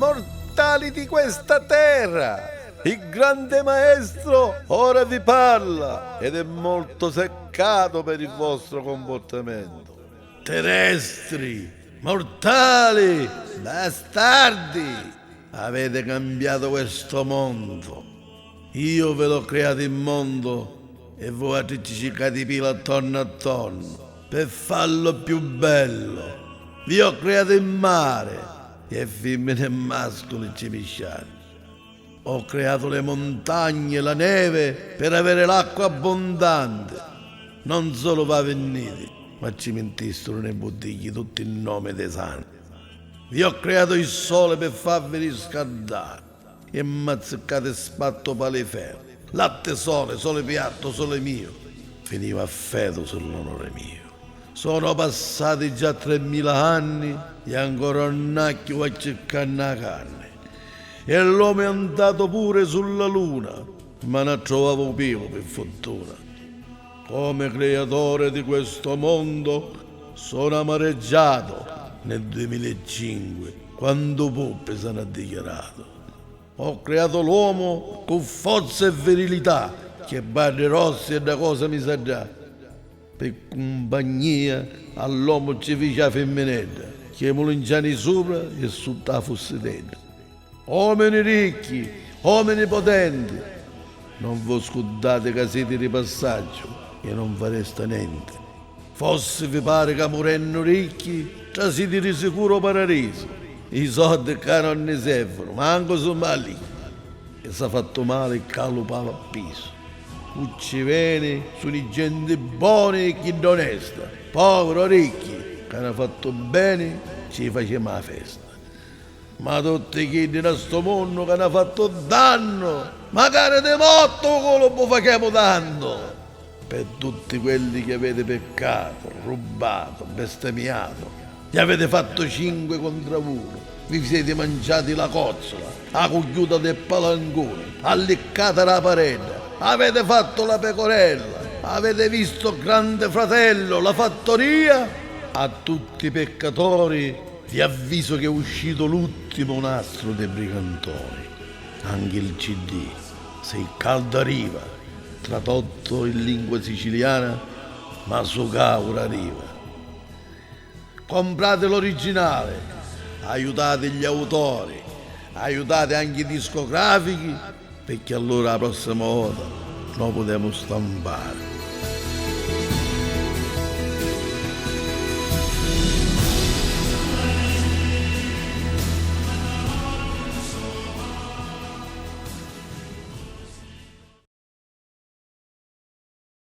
mortali di questa terra. Il grande maestro ora vi parla ed è molto seccato per il vostro comportamento. Terrestri, mortali, bastardi, avete cambiato questo mondo. Io ve l'ho creato il mondo e voi ci cercate pila attorno per farlo più bello. Vi ho creato il mare e femmine e mascoli ci pisciate. Ho creato le montagne e la neve per avere l'acqua abbondante. Non solo va venite, ma ci mentissero nei bottigli tutto il nome dei santi. Vi ho creato il sole per farvi riscaldare e mazziccate spatto paliferro. Latte sole piatto, sole mio. Finiva a feto sull'onore mio. Sono passati già 3000 anni e ancora un nacchio a cercare la carne. E l'uomo è andato pure sulla luna, ma non trovavo vivo per fortuna. Come creatore di questo mondo sono amareggiato nel 2005, quando Poppe se n'ha dichiarato. Ho creato l'uomo con forza e virilità, che barre rossi e da cosa mi sa già. Per compagnia all'uomo ci fece la femminetta, che mulinciani sopra e sotto la fossetetta. Uomini ricchi, uomini potenti, non vi scudate che siete di passaggio e non fareste niente. Forse vi pare che morendo ricchi, già siete di sicuro paradiso. I soldi che non ne servono, ma anche sono mali. E si è fatto male il calupava a piso. Ucci bene sono i gente buoni e chi onesta. Poveri ricchi, che hanno fatto bene, ci facciamo la festa. Ma tutti chi di questo mondo che hanno fatto danno, magari di morto quello lo facciamo danno. Per tutti quelli che avete peccato, rubato, bestemmiato, gli avete fatto 5 contro 1, vi siete mangiati la cozzola, la cugliuta del palangone, alliccata la parete, avete fatto la pecorella, avete visto Grande Fratello, la fattoria. A tutti i peccatori vi avviso che è uscito l'ultimo nastro dei brigantoni, anche il CD, se il caldo arriva, tradotto in lingua siciliana, ma su caura arriva. Comprate l'originale, aiutate gli autori, aiutate anche i discografici, perché allora la prossima volta lo potremo stampare.